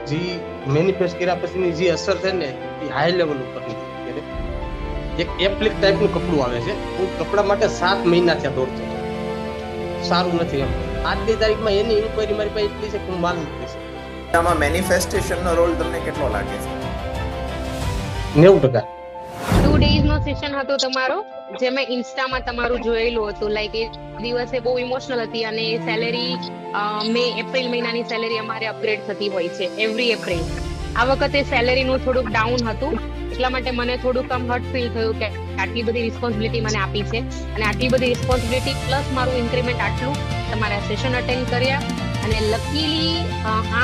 જે મેનિફેસ્ટ કર્યા પછીની જે અસર છે ને એ હાઈ લેવલ ઉપરની છે. એક એપ્લિક ટાઈપનું કપડું આવે છે. હું કપડા માટે 7 મહિના થયા દોડતો હતો. સારું નથી એમ. આજની તારીખમાં એની ઇન્ક્વાયરી મારી પાસે એટલી છે કે હું માલ નથી શકતો. આમાં મેનિફેસ્ટેશનનો રોલ તમને કેટલો લાગે છે? 90%. 2 ડેઝનો સેશન હતો તમારો, જે મેં ઇન્સ્ટામાં તમારું જોયેલું હતું. લાઈક એ દિવસે બહુ ઇમોશનલ હતી અને સેલેરી એપ્રિલ મહિનાની સેલેરી અમારે અપગ્રેડ થતી હોય છે એવરી એપ્રિલ. આ વખતે સેલેરીનું થોડુંક ડાઉન હતું, એટલા માટે મને થોડુંક હર્ટ ફીલ થયું કે આટલી બધી રિસ્પોન્સિબિલિટી મને આપી છે અને આટલી બધી રિસ્પોન્સિબિલિટી પ્લસ મારું ઇન્ક્રીમેન્ટ આટલું. તમારા સેશન અટેન્ડ કર્યા અને લકીલી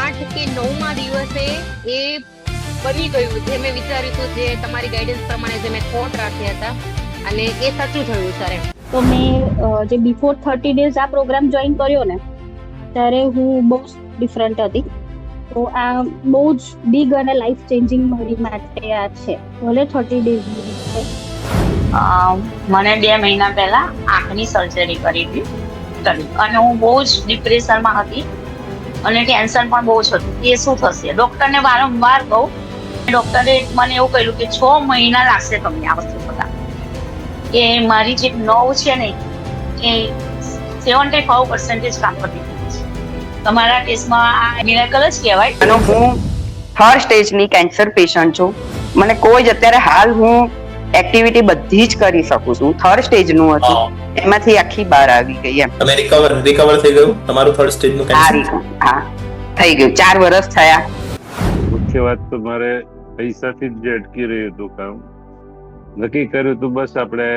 8 કે 9મા દિવસે એ બની ગયું જે મેં વિચાર્યું હતું, જે તમારી ગાઈડન્સ પ્રમાણે જે મેં થોટ રાખ્યા હતા અને એ સાચું થયું સર. એમ તો મેં જે બિફોર 30 ડેઝ આ પ્રોગ્રામ જોઈન કર્યો ને, ત્યારે હું બહુ ડિફરન્ટ હતી. તો આ બહુ જ બિગ અને લાઈફ ચેન્જિંગ મારી માટે આ છે. ભલે 30 ડેઝ મને 2 મહિના પહેલા આંખની સર્જરી કરી હતી અને હું બહુ જ ડિપ્રેશનમાં હતી અને ટેન્શન પણ બહુ જ હતું કે શું થશે. ડોક્ટરને વારંવાર કહું, ડોક્ટરે મને એવું કહ્યું કે 6 મહિના લાગશે તમને આ વસ્તુ થતા. કે મારી જે નવ છે ને એ 75% કામ કરતી હતી. તમારા કેસમાં આ મિરેકલ જ કહેવાય. અને હું 3rd સ્ટેજની કેન્સર પેશન્ટ છું. મને કોઈ જ અત્યારે હાલ હું એક્ટિવિટી બધી જ કરી શકું છું. 3rd સ્ટેજનું હતું, એમાંથી આખી બહાર આવી ગઈ એમ. તમે રિકવર થઈ ગયું તમારું 3rd સ્ટેજનું કેન્સર? હા, થઈ ગયું. 4 વર્ષ થયા. મુખ્ય વાત તો મારે પૈસાથી જ જે અટકી રહ્યું હતું કામ, નક્કી કર્યું હતું બસ આપણે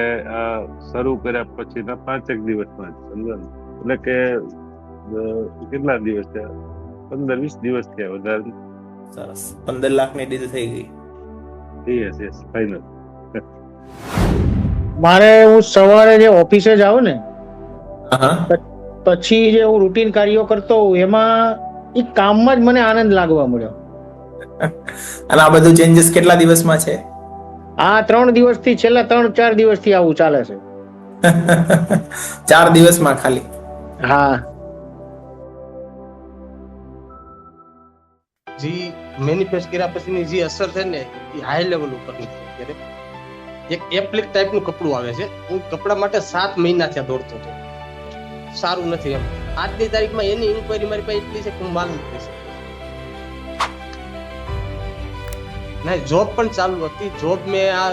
શરૂ કર્યા પછીના 5 દિવસમાં જ સમજાયું. એટલે કે કેટલા દિવસ થયા? 15-20 દિવસ થયા, વધારે. સરસ. 15 લાખની ડીલ થઈ ગઈ. Yes final. મારે હું સવારે જે ઓફિસે જાઉં ને, હા, પછી જે હું રૂટીન કાર્યો કરતો હોઉં, એમાં એ કામમાં જ મને આનંદ લાગવા મળ્યો. અને આ બધું ચેન્જીસ કેટલા દિવસમાં છે? આ 3 દિવસથી, છેલ્લા 3-4 દિવસથી આવું ચાલે છે. 4 દિવસમાં ખાલી? હા. જે મેનિફેસ્ટ કર્યા પછીની જે અસર છે ને એ હાઈ લેવલ ઉપરની છે. એક એપ્લિક ટાઈપનું કપડું આવે છે. હું કપડા માટે 7 મહિના થયા દોડતો હતો. સારું નથી એમ. આજની તારીખમાં એની ઇન્ક્વાયરી મારી પાસે એટલી છે કે હું માલ નથી શકતો. ના, જોબ પણ ચાલુ હતી. જોબ મેં આ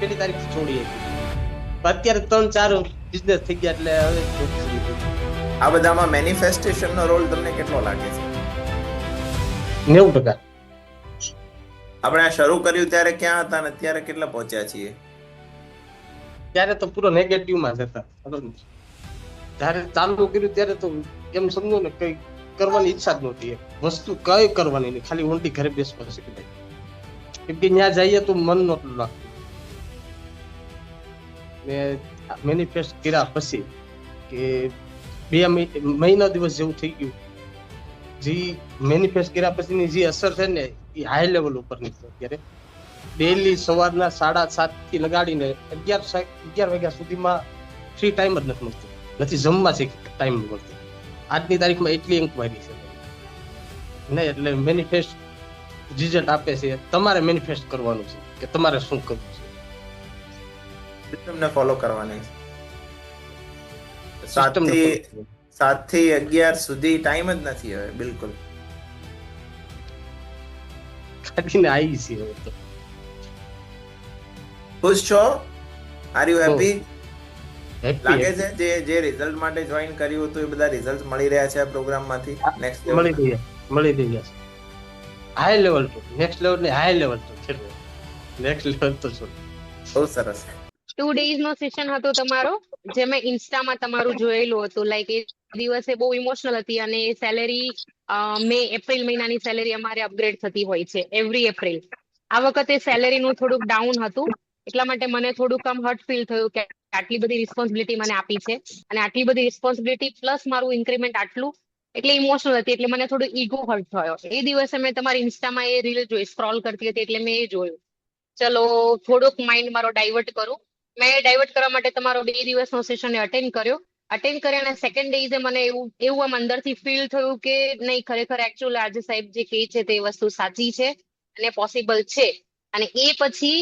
1લી તારીખથી છોડી હતી. અત્યારે 3-4 બિઝનેસ થઈ ગયા એટલે હવે જોબ છોડી દીધી. આ બધામાં મેનિફેસ્ટેશનનો રોલ તમને કેટલો લાગે છે? 90%. આપણે આ શરૂ કર્યું ત્યારે ક્યાં હતા અને અત્યારે કેટલા પહોંચ્યા છીએ? ત્યારે તો પૂરો નેગેટિવમાં જ હતા. જ્યારે ચાલુ કર્યું ત્યારે તો એમ સમજો ને કઈ કરવાની ઈચ્છા જ નહોતી. વસ્તુ કઈ કરવાની નહીં, ખાલી ઊંડી ઘરે બેસવા શીખી. કેમ કે ત્યાં જઈએ તો મન નહોતું લાગતું. મેનિફેસ્ટ કર્યા પછી કે 2 મહિના દિવસ જેવું થઈ ગયું. જે મેનિફેસ્ટ કર્યા પછીની જે અસર છે ને એ હાઈ લેવલ ઉપરની છે. અત્યારે ડેઈલી સવારના 7:30 થી લગાડીને 11 વાગ્યા સુધીમાં ફ્રી ટાઈમ જ નથી મળતો. નથી જમવા છે ટાઈમ મળતો. આજની તારીખમાં એટલી ઇન્ક્વાયરી છે ને. એટલે મેનિફેસ્ટ રિઝલ્ટ આપે છે. તમારે મેનિફેસ્ટ કરવાનું છે કે તમારે શું કરવું છે. સિસ્ટમને ફોલો કરવાની છે. 7 થી 11 સુધી ટાઈમ જ નથી હવે બિલકુલ. કાઢીને આવી છે હવે તો. ખુશ છો? Are you happy? લાગે હેપી છે જે રિઝલ્ટ માટે જોઈન કર્યું હતું એ બધા રિઝલ્ટ મળી રહ્યા છે આ પ્રોગ્રામમાંથી? નેક્સ્ટ મળી રહ્યા છે. હાઈ લેવલ તો નેક્સ્ટ લેવલ ને હાઈ લેવલ તો છે. નેક્સ્ટ લેવલ તો છો. બહુ સરસ. 2 ડેઝનો સેશન હતો તમારો, જે મેં ઇન્સ્ટામાં તમારું જોયેલું હતું. લાઈક એ દિવસે બહુ ઇમોશનલ હતી અને સેલેરી એપ્રિલ મહિનાની સેલેરી અમારે અપગ્રેડ થતી હોય છે એવરી એપ્રિલ. આ વખતે સેલેરીનું થોડુંક ડાઉન હતું, એટલા માટે મને થોડુંક હર્ટ ફીલ થયું કે આટલી બધી રિસ્પોન્સિબિલિટી મને આપી છે અને આટલી બધી રિસ્પોન્સિબિલિટી પ્લસ મારું ઇન્ક્રીમેન્ટ આટલું. એટલે ઇમોશનલ હતી, એટલે મને થોડું ઈગો હર્ટ થયો. એ દિવસે મેં તમારી ઇન્સ્ટામાં એ રીલ જોઈ, સ્ક્રોલ કરતી હતી એટલે મેં એ જોયું. ચલો થોડુંક માઇન્ડ મારો ડાયવર્ટ કરું. મેં ડાયવર્ટ કરવા માટે તમારો 2 દિવસનો સેશન અટેન્ડ કર્યો અટેન્ડ કર્યા અને સેકન્ડ ડેઝે મને એવું આમ અંદરથી ફીલ થયું કે નહીં, ખરેખર એકચ્યુઅલ આજે સાહેબ જે કહે છે તે વસ્તુ સાચી છે અને પોસિબલ છે. અને એ પછી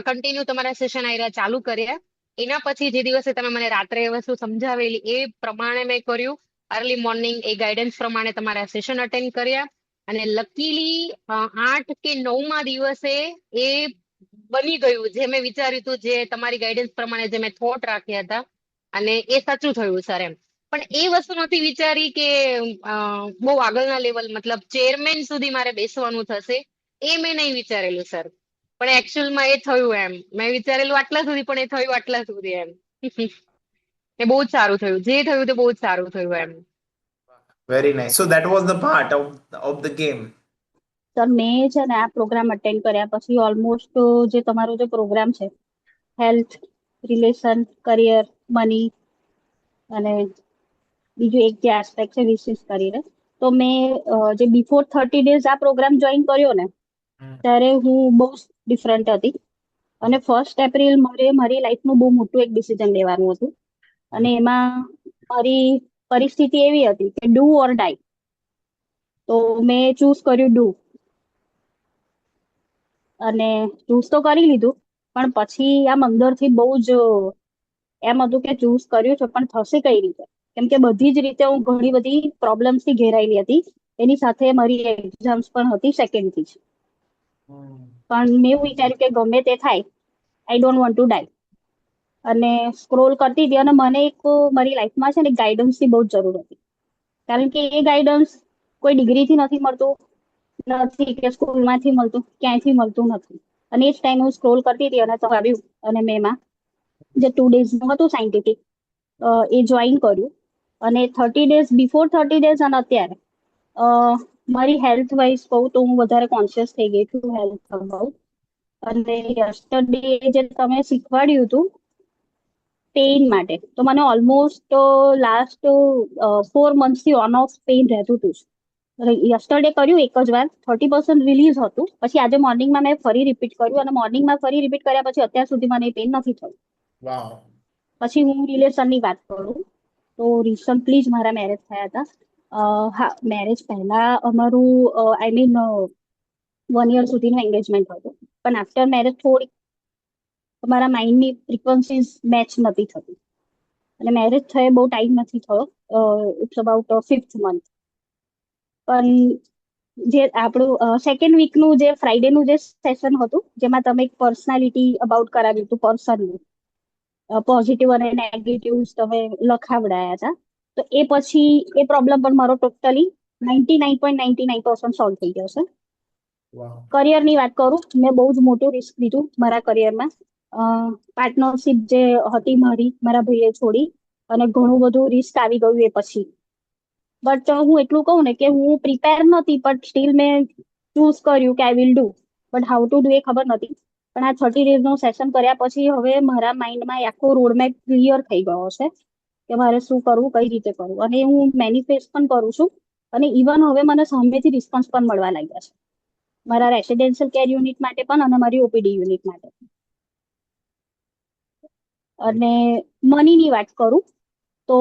કન્ટિન્યુ તમારા સેશન આયરા ચાલુ કર્યા. એના પછી જે દિવસે તમે મને રાત્રે એ વસ્તુ સમજાવેલી એ પ્રમાણે મેં કર્યું. અર્લી મોર્નિંગ એ ગાઈડન્સ પ્રમાણે તમારા સેશન અટેન્ડ કર્યા અને લકીલી 8 કે 9મા દિવસે એ બની ગયું જે મેં વિચાર્યું હતું, જે તમારી ગાઈડન્સ પ્રમાણે જે મેં થોટ રાખ્યા હતા અને એ સાચું થયું સર એમ. પણ એ વસ્તુ નથી વિચારી કે બહુ આગળના લેવલ મતલબ ચેરમેન સુધી મારે બેસવાનું થશે, એ મેં નહીં વિચારેલું સર. પણ એકચ્યુઅલમાં એ થયું એમ. મેં વિચારેલું આટલા સુધી, પણ એ થયું આટલા સુધી એમ. એ બહુ જ સારું થયું, જે થયું તે બહુ જ સારું થયું એમ. Very nice. So that was the part of the game. Sir મેં છે ને આ પ્રોગ્રામ અટેન્ડ કર્યા પછી ઓલમોસ્ટ જે તમારો જે પ્રોગ્રામ છે હેલ્થ, રિલેશન, કરિયર, મની અને બીજું એક જે આસ્પેક્ટ છે વિશેષ કરીને, તો મેં જે બિફોર 30 ડેઝ આ પ્રોગ્રામ જોઈન કર્યો ને ત્યારે હું બહુ ડિફરન્ટ હતી. અને 1 એપ્રિલ મારી લાઈફનું બહુ મોટું એક ડિસિઝન લેવાનું હતું અને એમાં મારી પરિસ્થિતિ એવી હતી કે ડુ ઓર ડાઈ. તો મેં ચૂઝ કર્યું ડુ અને ચૂઝ તો કરી લીધું, પણ પછી આમ અંદરથી બહુ જ એમ હતું કે ચૂઝ કર્યું છે પણ થશે કઈ રીતે, કેમ કે બધી જ રીતે હું ઘણી બધી પ્રોબ્લેમ્સથી ઘેરાયેલી હતી. એની સાથે મારી એક્ઝામ્સ પણ હતી સેકન્ડથી જ. પણ મેં એવું વિચાર્યું કે ગમે તે થાય, આઈ ડોન્ટ વોન્ટ ટુ ડાઈ. અને સ્ક્રોલ કરતી હતી અને મને એક મારી લાઈફમાં છે ને ગાઈડન્સની બહુ જ જરૂર હતી. કારણ કે એ ગાઈડન્સ કોઈ ડિગ્રીથી નથી મળતું, નથી કે સ્કૂલમાંથી મળતું, ક્યાંયથી મળતું નથી. અને એ જ ટાઈમ હું સ્ક્રોલ કરતી હતી અને તો આવ્યું અને મેં એમાં જે 2 ડેઝનું હતું સાયન્ટિફિક એ જોઈન કર્યું. અને 30 ડેઝ બિફોર 30 ડેઝ અને અત્યારે મારી હેલ્થ વાઇઝ કહું તો હું વધારે કોન્શિયસ થઈ ગઈ છું હેલ્થ અબાઉટ. અને યસ્ટરડે જે તમે શીખવાડ્યું હતું પેઇન માટે, તો મને ઓલમોસ્ટ લાસ્ટ 4 મંથથી ઓન ઓફ પેઇન રહેતું હતું. યસ્ટરડે કર્યું એક જ વાર, 30% રિલીઝ હતું. પછી આજે મોર્નિંગમાં મેં ફરી રિપીટ કર્યું અને મોર્નિંગમાં ફરી રિપીટ કર્યા પછી અત્યાર સુધી મને પેઇન નથી થયું. પછી હું રિલેશનની વાત કરું તો રિસન્ટલી જ મારા મેરેજ થયા હતા. હા, મેરેજ પહેલા અમારું આઈ મીન 1 યર સુધીનું એન્ગેજમેન્ટ હતું, પણ આફ્ટર મેરેજ થોડી અમારા માઇન્ડની ફ્રીક્વન્સીઝ મેચ નથી થતી અને મેરેજ થયે બહુ ટાઈમ નથી થયો, ઇટ્સ અબાઉટ 5th મંથ. પણ જે આપણું સેકન્ડ વીકનું જે ફ્રાઈડેનું જે સેશન હતું જેમાં તમે એક પર્સનાલિટી અબાઉટ કરાવ્યું હતું, પર્સનનું પોઝિટિવ અને નેગેટિવ તમે લખાવડાયા હતા. તો એ પછી એ પ્રોબ્લેમ પણ મારો ટોટલી 99.99% સોલ્વ થઈ ગયો છે. કરિયરની વાત કરું, મેં બહુ જ મોટું રિસ્ક લીધું મારા કરિયરમાં. પાર્ટનરશિપ જે હતી મારા ભાઈએ છોડી અને ઘણું બધું રિસ્ક આવી ગયું એ પછી. બટ હું એટલું કહું ને કે હું પ્રિપેર નથી, પણ સ્ટીલ મેં ચૂઝ કર્યું કે I will do, but how to do એ ખબર નથી. પણ આ 30 ડેઝનું સેશન કર્યા પછી હવે મારા માઇન્ડમાં આખો રોડમેપ ક્લિયર થઈ ગયો છે કે મારે શું કરવું, કઈ રીતે કરવું. અને હું મેનિફેસ્ટ પણ કરું છું અને ઇવન હવે મને સામેથી રિસ્પોન્સ પણ મળવા લાગ્યા છે મારા રેસિડેન્શિયલ કેર યુનિટ માટે પણ અને મારી ઓપીડી યુનિટ માટે. અને મનીની વાત કરું તો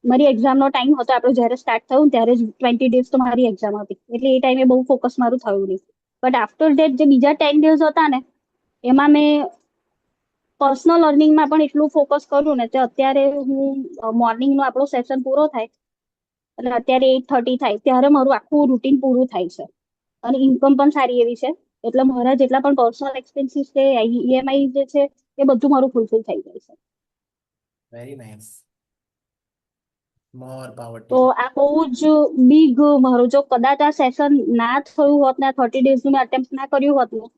મારી એક્ઝામનો ટાઈમ હતો, આપણું જ્યારે સ્ટાર્ટ થયું ત્યારે જ 20 ડેઝ તો મારી એક્ઝામ હતી, એટલે એ ટાઈમે બહુ ફોકસ મારું થયું નહીં. બટ આફ્ટર ધેટ જે બીજા 10 ડેઝ હતા ને એમાં મેં પર્સનલ અર્નિંગમાં પણ એટલું ફોકસ કર્યું ને તે અત્યારે હું મોર્નિંગનો આપણો સેશન પૂરો થાય અને અત્યારે 8:30 થાય ત્યારે મારું આખું રૂટીન પૂરું થાય છે અને ઇન્કમ પણ સારી એવી છે. એટલે મારા જેટલા પણ પર્સનલ એક્સપેન્સીસ છે, ઈએમઆઈ જે છે એ બધું મારું ફૂલફિલ થઈ જાય છે. Very nice. મોર પાવર તો આ બહુ જ બિગ મારું, જો કદાચ આ સેશન ના થયું હોત ને 30 ડેઝનું મેં અટેમ્પ્ટ ના કર્યું હોત ને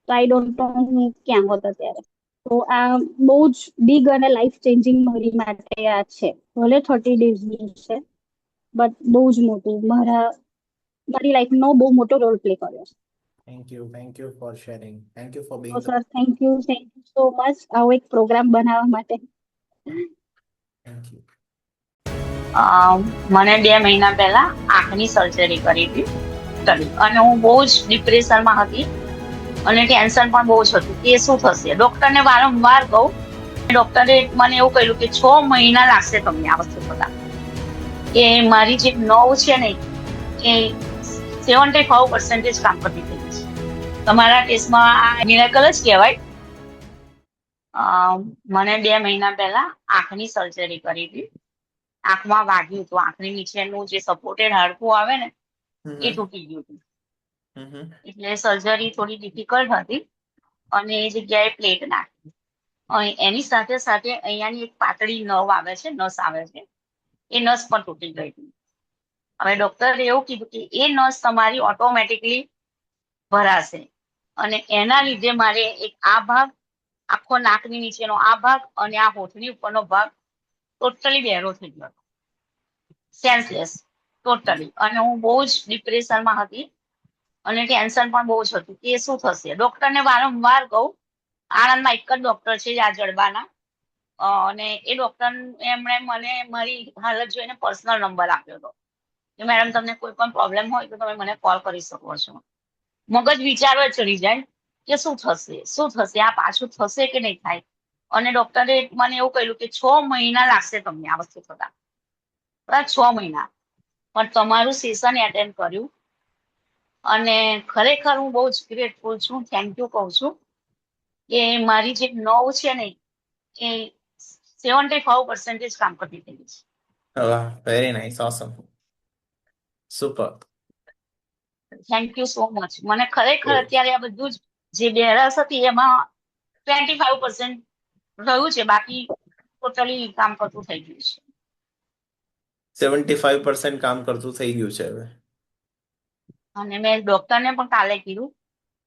તો આઈ ડોન્ટ નો હું ક્યાં હોત અત્યારે. તો આ બહુ જ બિગ અને લાઈફ ચેન્જિંગ મારી માટે આ છે. ભલે 30 ડેઝની છે બટ બહુ જ મોટું મારી લાઈફનો બહુ મોટો રોલ પ્લે કર્યો છે. Thank you for sharing. Thank you for તો being. Sir thank you so much આવો એક પ્રોગ્રામ બનાવવા માટે. Thank you. મને 2 મહિના પહેલા આંખની સર્જરી કરી હતી અને હું બહુ જ ડિપ્રેશનમાં હતી અને ટેન્શન પણ બહુ જ હતું કે શું થશે. ડોક્ટરને વારંવાર કહું ડોક્ટરે મને એવું કહ્યું કે 6 મહિના લાગશે તમને આ વસ્તુ થતા, કે મારી જે નવ છે ને એ 75% કામ કરતી થઈ ગઈ છે. તમારા કેસમાં આ મિરેકલ જ કહેવાય. મને 2 મહિના પહેલા આંખની સર્જરી કરી હતી. આંખમાં વાગ્યું હતું, આંખની નીચેનું જે સપોર્ટેડ હાડકું આવે ને એ તૂટી ગયું હતું. એટલે સર્જરી થોડી ડિફિકલ્ટ હતી અને એ જગ્યાએ પ્લેટ નાખી. એની સાથે સાથે અહીંયાની એક પાતળી નસ આવે છે, એ નસ પણ તૂટી ગઈ હતી. હવે ડોક્ટરે એવું કીધું કે એ નસ તમારી ઓટોમેટિકલી ભરાશે અને એના લીધે મારે એક આ ભાગ, આખો નાકની નીચેનો આ ભાગ અને આ હોઠની ઉપરનો ભાગ ટોટલી બહેરો થઈ ગયો, સેન્સલેસ ટોટલી. અને હું બહુ જ ડિપ્રેશનમાં હતી અને ટેન્શન પણ બહુ જ હતું કે શું થશે. ડોક્ટરને વારંવાર કહું, આણંદમાં એક જ ડોક્ટર છે આ જડબાના, અને એ ડોક્ટર એમણે મને મારી હાલત જોઈને પર્સનલ નંબર આપ્યો હતો કે મેડમ તમને કોઈ પણ પ્રોબ્લેમ હોય તો તમે મને કોલ કરી શકો છો. મગજ વિચારો ચડી જાય કે શું થશે, આ પાછું થશે કે નહીં થાય. અને ડોક્ટરે મને એવું કહ્યું કે 6 મહિના લાગશે તમને આ વસ્તુ થતા, બરાબર 6 મહિના. પણ તમારું સેશન એટેન્ડ કર્યું અને ખરેખર હું બહુ જ ગ્રેટફુલ છું, થેન્ક યુ કહું છું કે મારી જે નવ છે ને એ 75% કામ કરતી થઈ ગઈ છે. વાહ, very nice, awesome, super. Thank you so much. મને ખરેખર અત્યારે આ બધું જ જે બેરાસ હતી એમાં 25% રહ્યું છે, બાકી ટોટલી કામ કરતું થઈ ગયું છે. 75% કામ કરતું થઈ ગયું છે હવે. અને મેં ડોક્ટરને પણ કાલે કીધું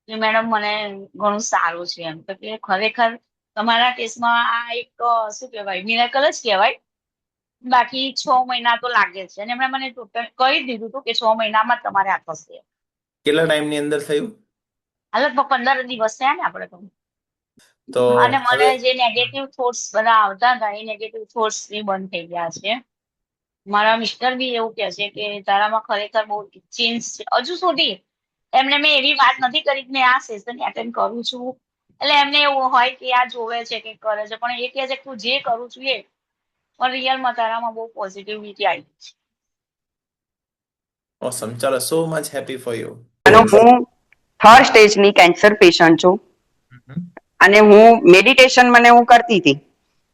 કે મેડમ મને ઘણું સારું છે એમ. તો કે ખરેખર તમારા કેસમાં આ એક શું કહેવાય, મિરેકલ જ કહેવાય. બાકી 6 મહિના તો લાગે છે અને એમણે મને ટોટલ કહી દીધું હતું કે 6 મહિનામાં તમારે આ થશે. કેટલા ટાઈમની અંદર થયું? લગભગ 15 દિવસ થયા ને આપણે તો અને મને હવે જે નેગેટિવ થોટ્સ બધા આવતા હતા એ નેગેટિવ થોટ્સ બી બંધ થઈ ગયા છે. મારા મિસ્ટર બી એવું કહે છે કે તારામાં ખરેખર બહુ ચેન્જ છે. હજુ સુધી એમને મેં એવી વાત નથી કરી કે મેં આ સેશન એટેન્ડ કરું છું, એટલે એમને એવું હોય કે આ જોવે છે કે કરે છે, પણ એ કહે છે કે તું જે કરું છું એ, પણ રિયલમાં તારામાં બહુ પોઝિટિવિટી આવી છે. ઓસમ, ચાલો, so much happy for you. અને હું 3rd સ્ટેજની કેન્સર પેશન્ટ છું અને હું મેડિટેશન હું કરતી હતી.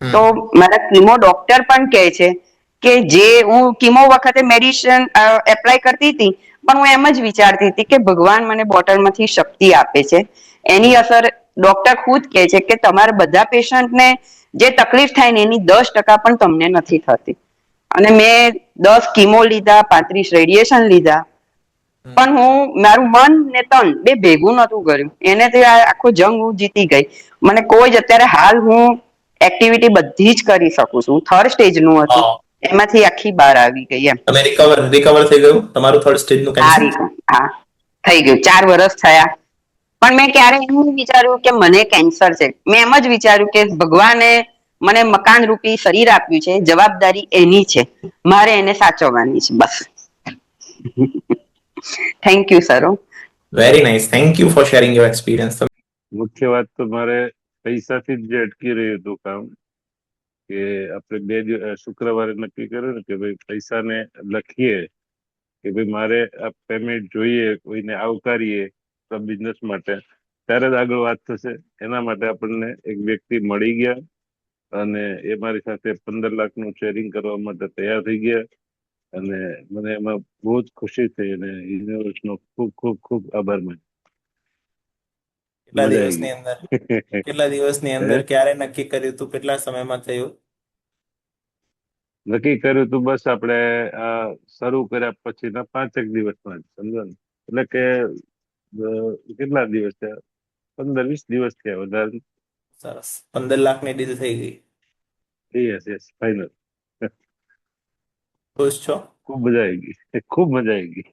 તો મારા કીમો ડોક્ટર પણ કહે છે કે જે હું કીમો વખતે મેડિસિન એપ્લાય કરતી હતી, પણ હું એમ જ વિચારતી હતી કે ભગવાન મને બોટલમાંથી શક્તિ આપે છે. એની અસર ડોક્ટર ખુદ કહે છે કે તમારા બધા પેશન્ટને જે તકલીફ થાય ને એની 10% પણ તમને નથી થતી. અને મેં 10 કીમો લીધા, 35 રેડિયેશન લીધા, પણ હું મારું મન ને તન બે ભેગું નતું કર્યું. એને તે આખો જંગ હું જીતી ગઈ. મને કોઈ જ અત્યારે હાલ હું એક્ટિવિટી બધી જ કરી શકું છું. 3rd સ્ટેજનું હતું, એમાંથી આખી બહાર આવી ગઈ એમ. તમે રિકવર થઈ ગયું તમારું 3rd સ્ટેજનું કેન્સર? હા, થઈ ગયું. 4 વર્ષ થયા. પણ મેં ક્યારે એમ વિચાર્યું કે મને કેન્સર છે. મેં એમ જ વિચાર્યું કે ભગવાને મને મકાન રૂપી શરીર આપ્યું છે, જવાબદારી એની છે, મારે એને સાચવવાની છે, બસ. Thank you sir. Very nice, thank you for sharing your experience. મુખ્ય વાત તો મારે પૈસાથી જ જે અટકી રહ્યું હતું કામ, કે આપણે શુક્રવારે નક્કી કર્યું ને કે ભાઈ પૈસાને લખીએ કે ભાઈ મારે આ પેમેન્ટ જોઈએ, કોઈને આવકારીએ બિઝનેસ માટે, ત્યારે જ આગળ વાત થશે. એના માટે આપણને એક વ્યક્તિ મળી ગયા અને એ મારી સાથે 15 લાખનું શેરિંગ કરવા માટે તૈયાર થઈ ગયા અને મને એમાં બહુ જ ખુશી થઈ અને યુનિવર્સનો ખૂબ ખૂબ ખૂબ આભાર માન્યો. કેટલા દિવસની અંદર ક્યારે નક્કી કર્યું તું, કેટલા સમયમાં થયું? નક્કી કર્યું તું બસ આપણે શરૂ કર્યા પછીના 5 દિવસમાં જ, સમજો ને. એટલે કે કેટલા દિવસ થયા? 15-20 દિવસ થયા, વધારે. સરસ, 15 લાખની ડીલ થઈ ગઈ. Yes, final. ખુશ છો? ખૂબ મજા આવી ગઈ, ખૂબ મજા આવી ગઈ.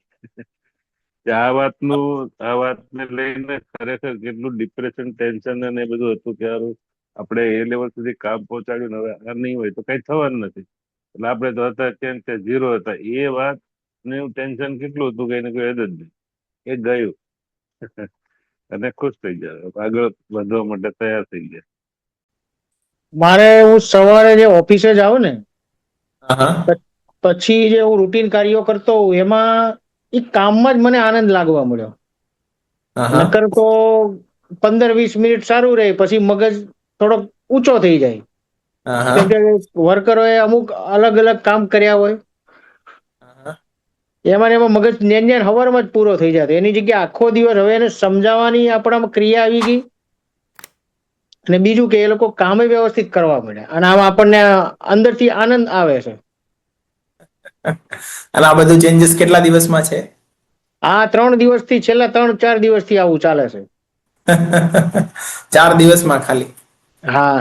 આ વાતને લઈને ખરેખર કેટલું ડિપ્રેશન, ટેન્શન અને બધું હતું કે આપણે એ લેવલ સુધી કામ પહોંચાડ્યું ને હવે આ નહીં હોય તો કઈ થવાનું નથી. એટલે આપણે તો હતા ત્યાં 0 હતા. એ વાત ને ટેન્શન કેટલું હતું કે એને કોઈ હદ જ નહીં. એ ગયું અને ખુશ થઈ ગયા, આગળ વધવા માટે તૈયાર થઈ ગયા. મારે હું સવારે જે ઓફિસે જાઉં ને હા પછી જે હું રૂટીન કાર્યો કરતો હોઉં એમાં એ કામમાં જ મને આનંદ લાગવા મળ્યો. હા નકર તો 15-20 મિનિટ સારું રહે પછી મગજ થોડોક ઊંચો થઈ જાય. હા કેમ કે વર્કરોએ અમુક અલગ અલગ કામ કર્યા હોય એમાં ને એમાં મગજ ન્યાન હવારમાં જ પૂરો થઈ જતો. એની જગ્યાએ આખો દિવસ હવે એને સમજાવવાની આપણામાં ક્રિયા આવી ગઈ. અને બીજું કે એ લોકો કામે વ્યવસ્થિત કરવા મળ્યા અને આમાં આપણને અંદરથી આનંદ આવે છે. અને આ બધું ચેન્જીસ કેટલા દિવસમાં છે? આ 3 દિવસથી છેલ્લા 3-4 દિવસથી આવું ચાલે છે. 4 દિવસમાં ખાલી? હા